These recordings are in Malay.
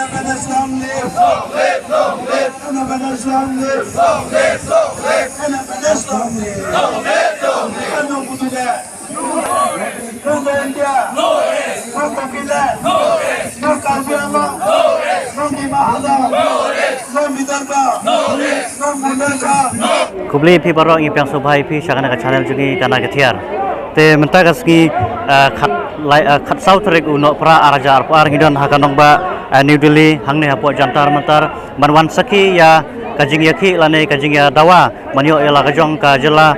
Independence long live. Long live, long live. Independence long live. Long live, long live. Independence long live. Long live, long live. Ano po sila? Nung India. Nung Finland. Nung Kashmir. Nung Himachal. Nung Vidarbha. Nung Bundelkhand. Kubli pi barok ipang subhai pi syakana ka channel jugi kana ketiar. Te mentagas ki khat south rek uno pra araja arpar ngidon hakanong ba New Delhi hangne hapo jantar mantar manwan saki ya kajing yaki lane kajing ya dawa manyo ya kajong ka jela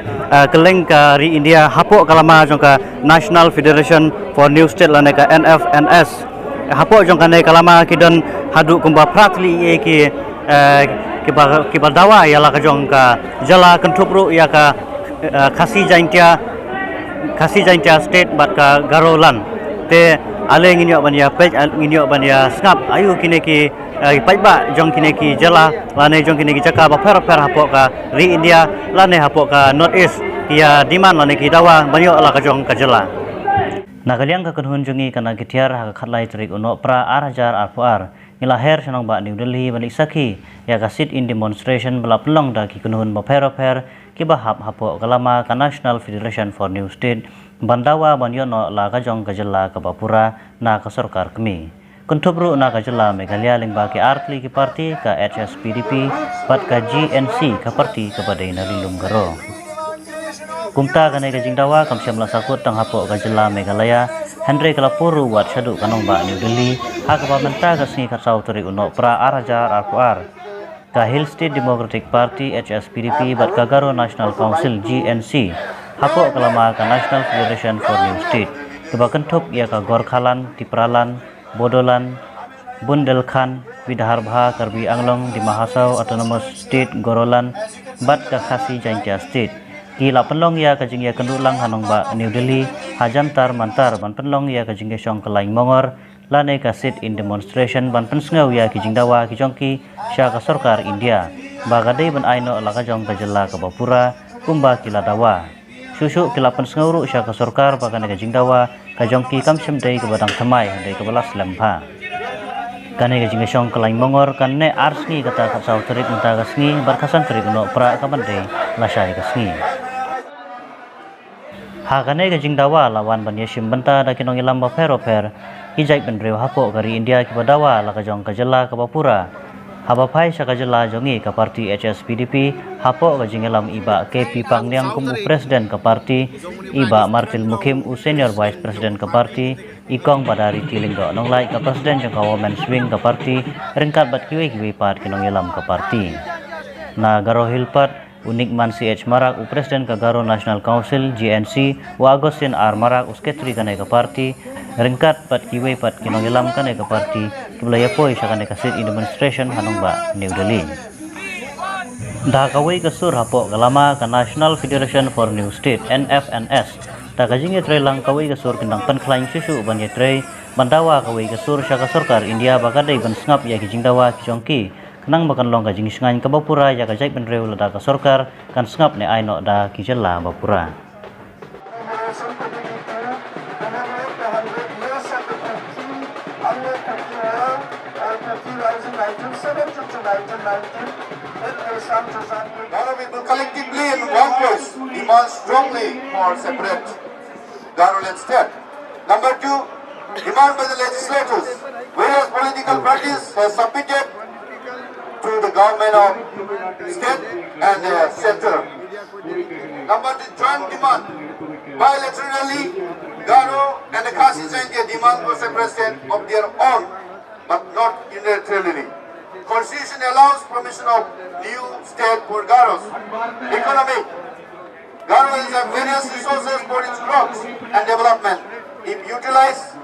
keleng ka ri India hapo kalama jong ka National Federation for New State lane ka NFNS hapo jong ka ne kalama kidon hadu kumba pratli ye ki kibar dawa ya kajong ka jela kentupru ya ka khasi jaintia state bat ka garolan te ale nginyo bania pej nginyo bania skap ayu kineki pajba jong kineki jela lane jong kineki jaka ba per hapo ka ri India lane hapo ka north east ya diman lane ki dawa banyo ala ka jong ka jela nagaliang ka kunhun jongi kana gitiar ha khatlai trik uno pra arajar arpuar ila her sanong ba New Delhi balik saki ya ka sit in demonstration bala pelong da ki kunhun ba per ki ba hapo kalama ka National Federation for New State bandawa banyo no la ka jong ka jela ka bapura na ka sarkar kami kuntubru na ka jela Meghalaya lingba ki artli ki parti ka HSPDP pat ka GNC ka parti ka badai na rilum garo kumta ka ka jingdawa kam syamla sakut tang hapo ka jela Meghalaya Henry Kalapuru wat syadu kanong ba New Delhi ha ka pamenta ka singi ka sautri uno pra arajar arpuar ka Hill State Democratic Party HSPDP bat ka Garo National Council GNC hapo kalama ka National Federation for New State keba kentup ya ka Gorkhalan Tipralan Bodolan Bundelkhand Vidarbha Karbi Anglong di Mahasau Autonomous State Gorolan bat ka Khasi Jaintia State kila penlong ya ka jingya kendulang hanong ba New Delhi hajantar mantar ban penlong ya ka jingya syong kelaing mongor lane ka sit in demonstration ban pensngau ya ki jingdawa ki jongki sya ka sarkar India bagadai ban aino la ka jong ka jela ka bapura kumba kila dawa susu kila pensngau sya ka sarkar bagane ka jingdawa ka jongki kamsem dei ka badang thamai dei ka balas lempa kane ka jingya syong kelaing mongor kanne arsni kata ka sautrik menta ka sngi barkasan trik no pra ka bande la syai ka sngi ha kane ka jingdawa lawan ban yesim benta da kinong ilam ba per hijai benreu hapo kari India ki badawa la ka jong ka jela ka bapura haba phai sa ka jela jongi ka parti HSPDP hapo ka jingelam iba KP Pangliang kum presiden ka parti iba Martil Mukim senior vice president ka parti ikong badari tilinggo nonglai ka presiden jong ka women's wing ka parti ringkat bat kiwi pat kinong ilam ka parti na Garo Hilpat Unik Man CH Marak presiden ka Garo National Council GNC wa Agustin R Marak usketri kanai ka parti ringkat pat kiwe pat kinong ilam kanai ka parti kiblaya poi sa kanai ka sit in demonstration hanong ba New Delhi da kawai ka sur hapo kalama ka National Federation for New State NFNS ta ka jinge tre lang kawai ka sur kindang panklaing susu ban ye tre bandawa kawai ka sur sa ka sarkar India bagadai ban sngap ya ki jingdawa ki jongki kenang bakan long ka jing singain ka bapura ya ka jai benreu lada ka sarkar kan sngap ne aino da ki jela bapura Garo people collectively in one voice demand strongly for separate Garoland state. Number two, demand by the legislators. Various political parties have submitted to the government of state and center. Number two, joint demand. Bilaterally, Garo and the Khasi Jaintia demand for separate state of their own, but not unilaterally. Constitution allows permission of new state for Garos. Economic. Garos have various resources for its growth and development. If utilized,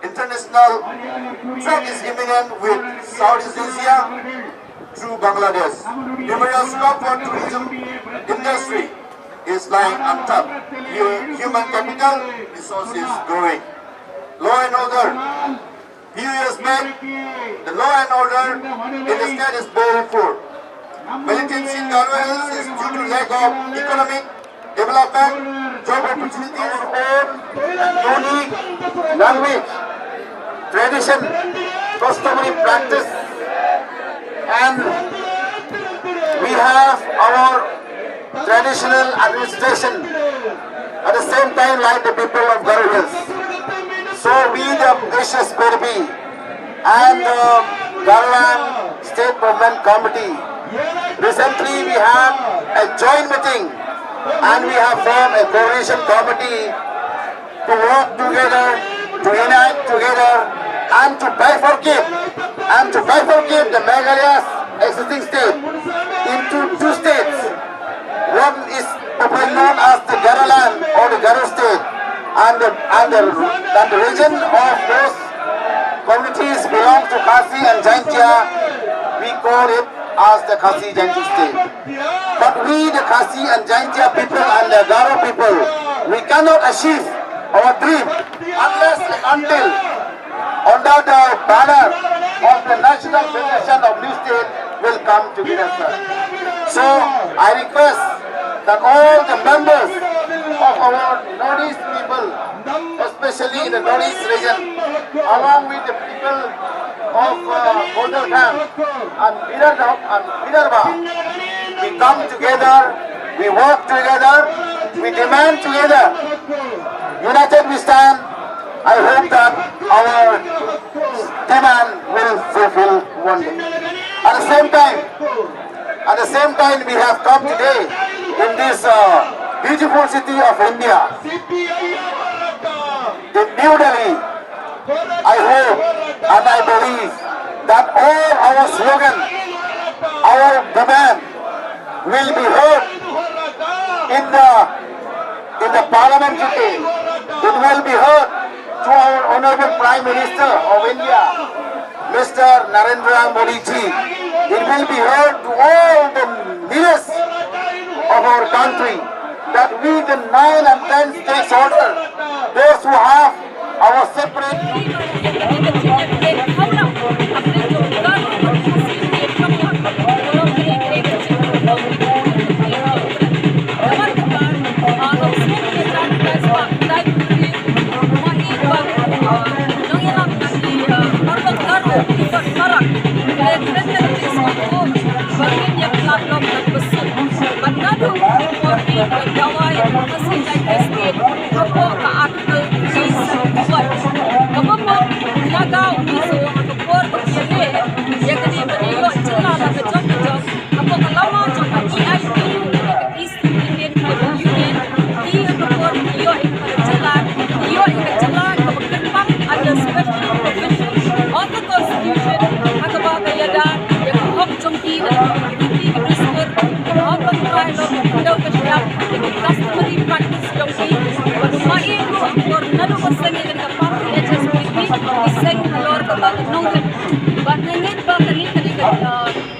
international trade is imminent with Southeast Asia through Bangladesh. Numerous scope for tourism industry is lying on top. Human capital resources growing. Law and order. Few years back, the law and order in the state is very poor. Militancy in Garo Hills is due to lack of economic development, job opportunities, or unique language, tradition, customary practice, and we have our traditional administration at the same time like the people of Garo Hills. So we, the Precious Berbi and the Garoland State Movement Committee, recently we had a joint meeting and we have formed a coalition committee to work together, to unite together and to bifurcate the Meghalaya's existing state into two states. One is popularly known as the Garoland or the Garo state, and the region of those communities belong to Khasi and Jaintia. We call it as the Khasi Jaintia state. But we, the Khasi and Jaintia people and the Garo people, we cannot achieve our dream unless and until under the banner of the National Federation of New State will come together, sir. So I request that all the members of our Northeast people, especially in the Northeast region, along with the people of Goldelkhand and Vidarbha, we come together, we work together, we demand together. United we stand. I hope that our demand will fulfill one day. At the same time, we have come today in this beautiful city of India, the New Delhi. I hope and I believe that all our slogan, our demand will be heard in the parliament today. It will be heard to our Honorable Prime Minister of India, Mr. Narendra Modi ji. It will be heard to all the leaders of our country that we, the 9 and 10 stakeholders, those who have our separate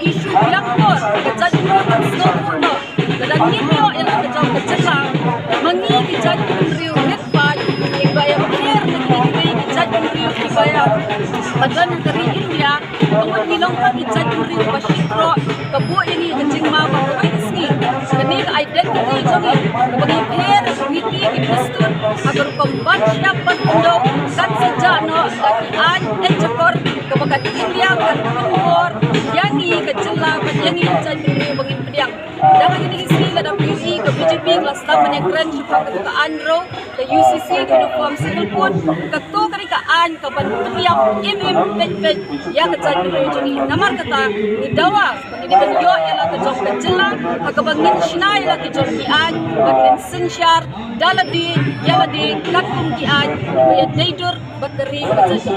isu yang kor jadi orang semua dan ini yang kita berjalan mengingi jadi prioritas bagi ibadah akhir negeri jadi prioritas ibadah badan negeri India kemudian hilangkan jadi prioritas Bashiro kebu ini kencing mama ini kini identiti jadi bagi akhir witi ibustun agar kombat siapa untuk kan sejak no lagi an ejekor kebakat India kan kor yangi kecelah yangi jadi bagi pediang jangan ini sila dan PUI ke BJP kelas 8 yang keren juga ke Andro ke UCC ke uniform civil pun ke tu kerikaan ke bantu yang pet ya ke jadi jadi namar kata di dawa di benjo ialah ke jom kecelah ke bangin China ialah ke jom kian bangin sensyar daladi ialah di katung kian ya daidur bateri ke jadi